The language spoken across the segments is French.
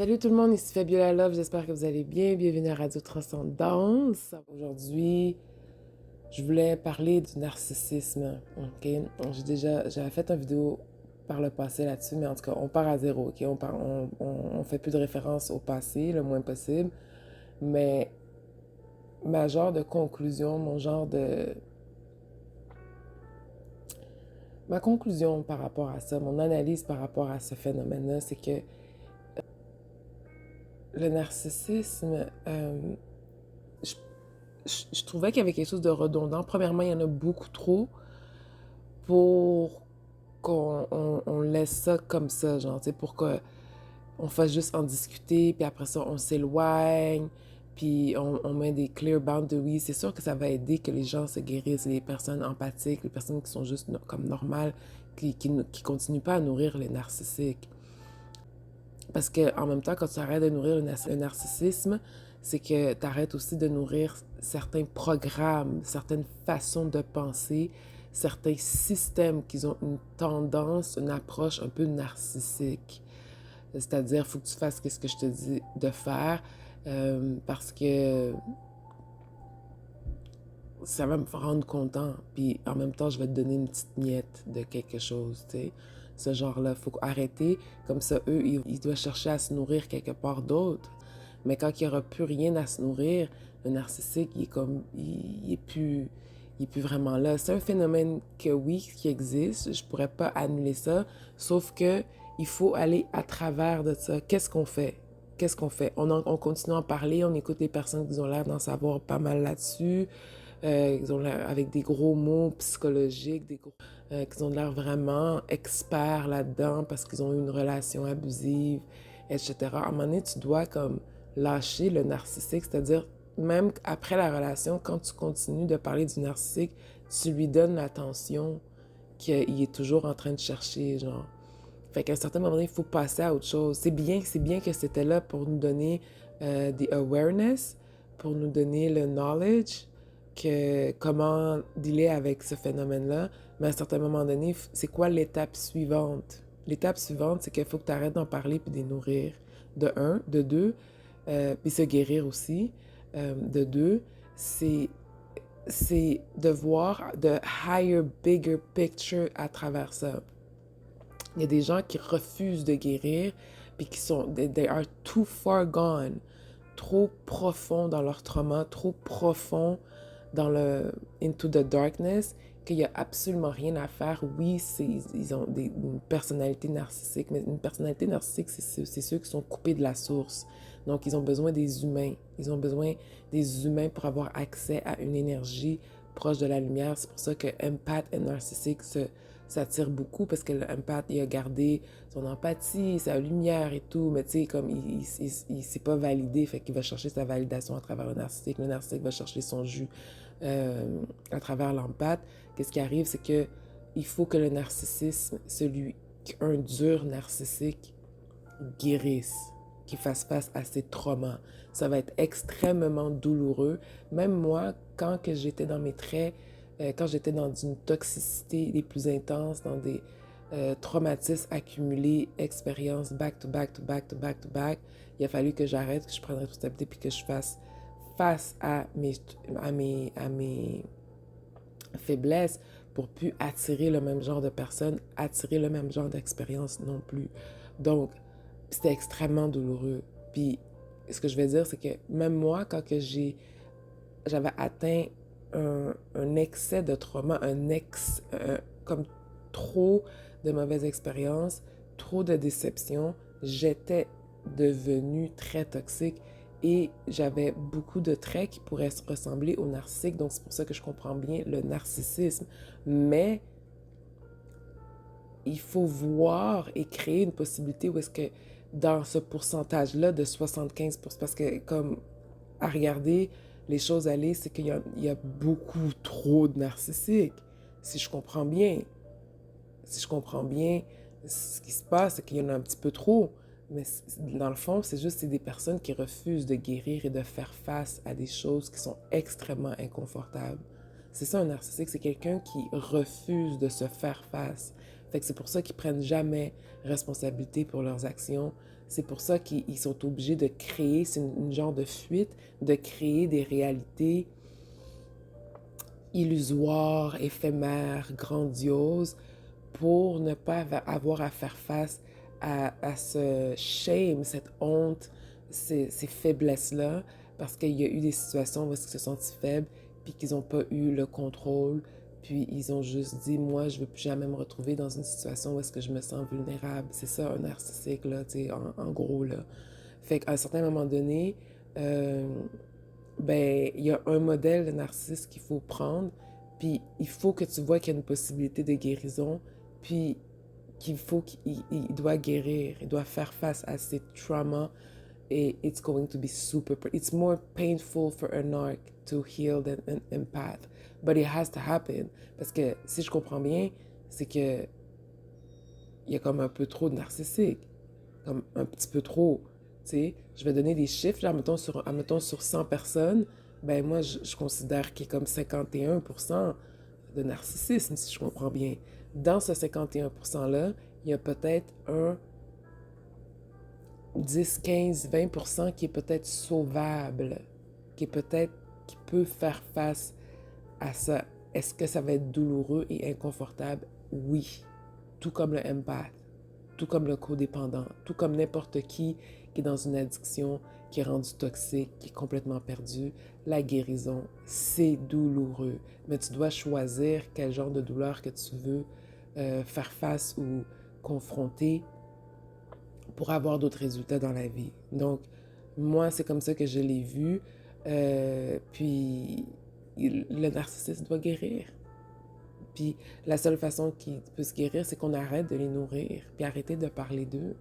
Salut tout le monde, ici Fabiola Love, j'espère que vous allez bien. Bienvenue à Radio Transcendance. Aujourd'hui, je voulais parler du narcissisme. Ok, j'avais fait une vidéo par le passé là-dessus, mais en tout cas, on part à zéro. Ok, on fait plus de référence au passé, le moins possible. Mais ma genre de conclusion, ma conclusion par rapport à ça, mon analyse par rapport à ce phénomène-là, c'est que le narcissisme, je je trouvais qu'il y avait quelque chose de redondant. Premièrement, il y en a beaucoup trop pour qu'on laisse ça comme ça, genre, tu sais, pour qu'on fasse juste en discuter, puis après ça, on s'éloigne, puis on met des clear boundaries. C'est sûr que ça va aider que les gens se guérissent, les personnes empathiques, les personnes qui sont juste comme normales, qui continuent pas à nourrir les narcissiques. Parce qu'en même temps, quand tu arrêtes de nourrir le narcissisme, c'est que tu arrêtes aussi de nourrir certains programmes, certaines façons de penser, certains systèmes qui ont une tendance, une approche un peu narcissique. C'est-à-dire, il faut que tu fasses ce que je te dis de faire parce que ça va me rendre content. Puis en même temps, je vais te donner une petite miette de quelque chose, tu sais. Ce genre-là, il faut arrêter. Comme ça, eux, ils doivent chercher à se nourrir quelque part d'autre. Mais quand il n'y aura plus rien à se nourrir, le narcissique, il est comme, il est plus vraiment là. C'est un phénomène que oui, qui existe. Je pourrais pas annuler ça. Sauf que il faut aller à travers de ça. Qu'est-ce qu'on fait? Qu'est-ce qu'on fait? On continue à en parler, on écoute les personnes qui ont l'air d'en savoir pas mal là-dessus. Ils ont l'air avec des gros mots psychologiques, qu'ils ont l'air vraiment experts là-dedans parce qu'ils ont eu une relation abusive, etc. À un moment donné, tu dois comme lâcher le narcissique, c'est-à-dire même après la relation, quand tu continues de parler du narcissique, tu lui donnes l'attention qu'il est toujours en train de chercher, genre. Fait qu'à un certain moment donné, il faut passer à autre chose. C'est bien que c'était là pour nous donner des awareness, pour nous donner le knowledge, que comment dealer avec ce phénomène-là. Mais à un certain moment donné, c'est quoi l'étape suivante? L'étape suivante, c'est qu'il faut que tu arrêtes d'en parler puis de les nourrir. De un. De deux, puis se guérir aussi. De deux, c'est de voir the higher, bigger picture à travers ça. Il y a des gens qui refusent de guérir, puis qui sont, they are too far gone, trop profond dans leur trauma, trop profond dans le into the darkness, qu'il n'y a absolument rien à faire. Oui, ils ont une personnalité narcissique, mais une personnalité narcissique, c'est ceux qui sont coupés de la source. Donc, ils ont besoin des humains. Ils ont besoin des humains pour avoir accès à une énergie proche de la lumière. C'est pour ça que empath et narcissique s'attirent beaucoup parce que l'empath, il a gardé son empathie, sa lumière et tout, mais tu sais, comme il s'est pas validé, fait qu'il va chercher sa validation à travers le narcissique. Le narcissique va chercher son jus à travers l'empathe. Qu'est-ce qui arrive, c'est que il faut que le narcissisme, celui qui a un dur narcissique, guérisse, qui fasse face à ses traumas. Ça va être extrêmement douloureux. Même moi, quand que j'étais dans mes traits, quand j'étais dans une toxicité les plus intenses, dans des traumatismes accumulés, expériences back to back to back to back to back, il a fallu que j'arrête, que je prenne responsabilité puis que je fasse face à mes faiblesses pour plus attirer le même genre de personnes, attirer le même genre d'expérience non plus. Donc, c'était extrêmement douloureux. Puis, ce que je vais dire, c'est que même moi, quand que j'avais atteint un excès de trauma, comme trop de mauvaises expériences, trop de déceptions, j'étais devenue très toxique et j'avais beaucoup de traits qui pourraient se ressembler au narcissique. Donc, c'est pour ça que je comprends bien le narcissisme. Mais il faut voir et créer une possibilité où est-ce que dans ce pourcentage-là de 75%, parce que comme à regarder les choses aller, c'est qu'il y a beaucoup trop de narcissiques. Si je comprends bien, si je comprends bien, ce qui se passe, c'est qu'il y en a un petit peu trop. Mais dans le fond, c'est des personnes qui refusent de guérir et de faire face à des choses qui sont extrêmement inconfortables. C'est ça un narcissique, c'est quelqu'un qui refuse de se faire face. Fait que c'est pour ça qu'ils prennent jamais responsabilité pour leurs actions. C'est pour ça qu'ils sont obligés de créer, c'est une genre de fuite, de créer des réalités illusoires, éphémères, grandioses, pour ne pas avoir à faire face à ce shame, cette honte, ces faiblesses-là, parce qu'il y a eu des situations où ils se sont sentis faibles, puis qu'ils n'ont pas eu le contrôle, puis ils ont juste dit, moi, je ne veux plus jamais me retrouver dans une situation où est-ce que je me sens vulnérable. C'est ça, un narcissique, là, tu sais, en gros, là. Fait qu'à un certain moment donné, euh, ben, il y a un modèle de narcissiste qu'il faut prendre, puis il faut que tu vois qu'il y a une possibilité de guérison, puis qu'il doit guérir, il doit faire face à ses traumas, et it's going to be it's more painful for a narc to heal than an empath, but it has to happen, parce que si je comprends bien, c'est que il y a comme un peu trop de narcissique, comme un petit peu trop. Tu sais, je vais donner des chiffres, là, admettons sur 100 personnes, ben moi, je considère qu'il y a comme 51% de narcissisme, si je comprends bien. Dans ce 51%-là, il y a peut-être un 10, 15, 20% qui est peut-être sauvable, qui peut faire face à ça. Est-ce que ça va être douloureux et inconfortable? Oui. Tout comme le empath, tout comme le codépendant, tout comme n'importe qui est dans une addiction, qui est rendu toxique, qui est complètement perdu. La guérison, c'est douloureux, mais tu dois choisir quel genre de douleur que tu veux faire face ou confronter pour avoir d'autres résultats dans la vie. Donc, moi, c'est comme ça que je l'ai vu. Puis, le narcissisme doit guérir. Puis la seule façon qu'ils peuvent se guérir, c'est qu'on arrête de les nourrir, puis arrêter de parler d'eux.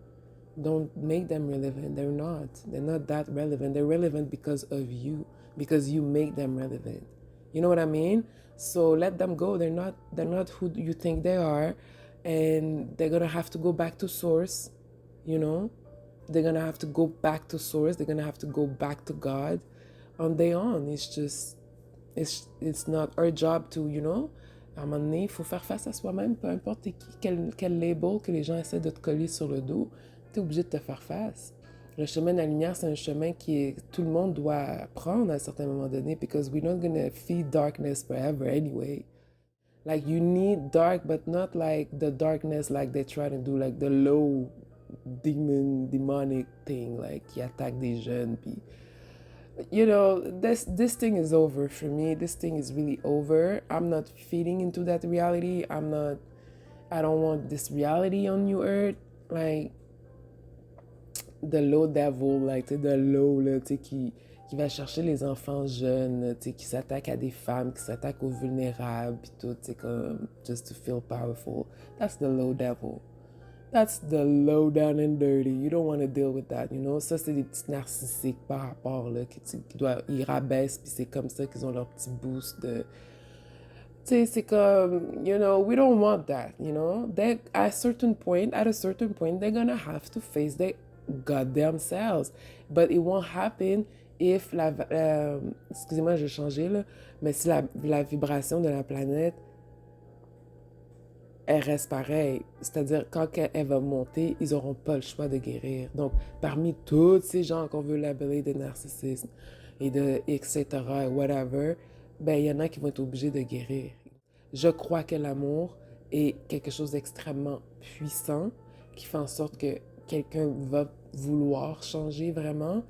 Don't make them relevant. They're not. They're not that relevant. They're relevant because of you, because you make them relevant. You know what I mean? So let them go. They're not who you think they are, and they're gonna have to go back to source. You know, they're gonna have to go back to source. They're gonna have to go back to God on their own. It's not our job to, à un moment donné, il faut faire face à soi-même, peu importe quel label que les gens essaient de te coller sur le dos, tu es obligé de te faire face. Le chemin de la lumière, c'est un chemin tout le monde doit prendre à un certain moment donné, because we're not gonna feed darkness forever anyway. Like, you need dark, but not like the darkness like they try to do, like the low demonic thing, like, qui attaque des jeunes, puis this thing is over for me. This thing is really over. I'm not feeding into that reality. I don't want this reality on New Earth. Like, the low devil, like, tu sais, the low, là, tu sais, qui va chercher les enfants jeunes, tu sais, qui s'attaque à des femmes, qui s'attaque aux vulnérables, puis tout, tu sais, comme, just to feel powerful. That's the low devil. That's the low down and dirty. You don't want to deal with that, you know? Ça, c'est des petits narcissiques par rapport, là, ils rabaissent, puis c'est comme ça qu'ils ont leur petit boost de... Tu sais, c'est comme, we don't want that, you know? At a certain point, they're gonna have to face their goddamn selves. But it won't happen if excusez-moi, j'ai changé, là, mais si la vibration de la planète elle reste pareille. C'est-à-dire, quand elle va monter, ils n'auront pas le choix de guérir. Donc, parmi tous ces gens qu'on veut labeller de narcissisme et de etc., whatever, ben, il y en a qui vont être obligés de guérir. Je crois que l'amour est quelque chose d'extrêmement puissant qui fait en sorte que quelqu'un va vouloir changer vraiment.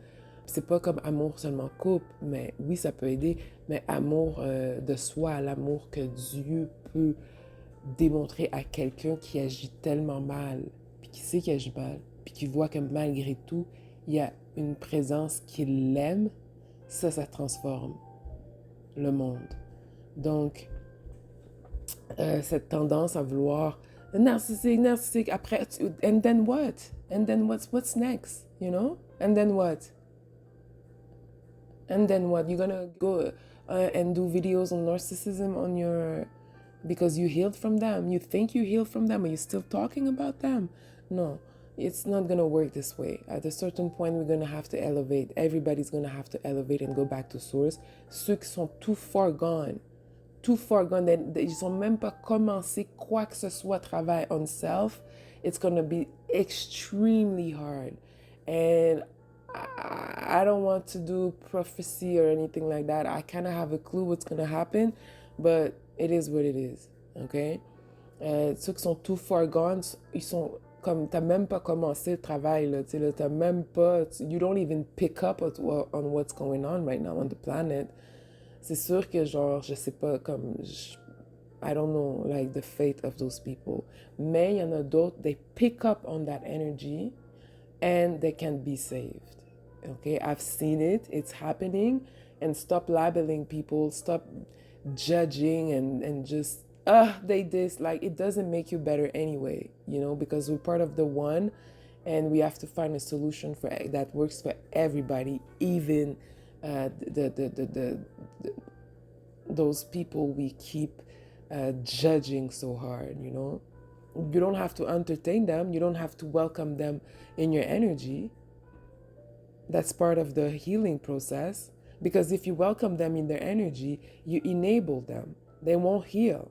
C'est pas comme amour seulement couple, mais oui, ça peut aider, mais amour de soi, l'amour que Dieu peut démontrer à quelqu'un qui agit tellement mal, puis qui sait qu'il agit mal, puis qui voit que malgré tout, il y a une présence qui l'aime, ça transforme le monde. Donc, cette tendance à vouloir narcissique, après, and then what? And then what's next? You know? And then what? And then what? You're gonna go and do videos on narcissism on your... because you healed from them. You think you healed from them, but you're still talking about them. No, it's not going to work this way. At a certain point, we're going to have to elevate. Everybody's going to have to elevate and go back to source. Ceux qui sont too far gone, ils n'ont même pas commencé quoi que ce soit travail on self, it's going to be extremely hard. And I don't want to do prophecy or anything like that. I kind of have a clue what's going to happen, but it is what it is, okay? Ceux qui sont too far gone, ils sont comme, t'as même pas commencé le travail, là, tu sais, là, t'as même pas, you don't even pick up on what's going on right now on the planet. C'est sûr que, genre, je sais pas, comme, I don't know, like, the fate of those people. Mais il y en a d'autres, they pick up on that energy and they can be saved. Okay, I've seen it, it's happening, and stop labeling people, stop judging and just, they this, like, it doesn't make you better anyway, you know, because we're part of the one and we have to find a solution for that works for everybody, even those people we keep judging so hard, you know. You don't have to entertain them, you don't have to welcome them in your energy. That's part of the healing process, because if you welcome them in their energy, you enable them. They won't heal.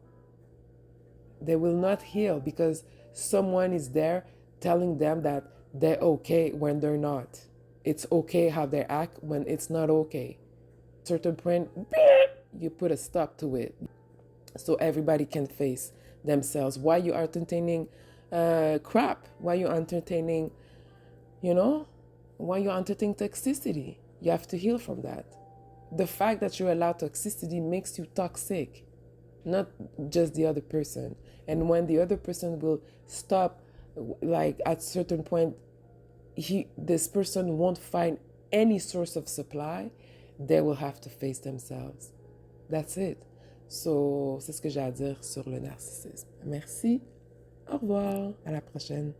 They will not heal because someone is there telling them that they're okay when they're not. It's okay how they act when it's not okay. Certain point, you put a stop to it so everybody can face themselves. Why you are entertaining crap? Why you entertaining, you know? Why you entertaining toxicity? You have to heal from that. The fact that you allow toxicity makes you toxic, not just the other person. And when the other person will stop, like at a certain point, this person won't find any source of supply, they will have to face themselves. That's it. So, c'est ce que j'ai à dire sur le narcissisme. Merci. Au revoir. À la prochaine.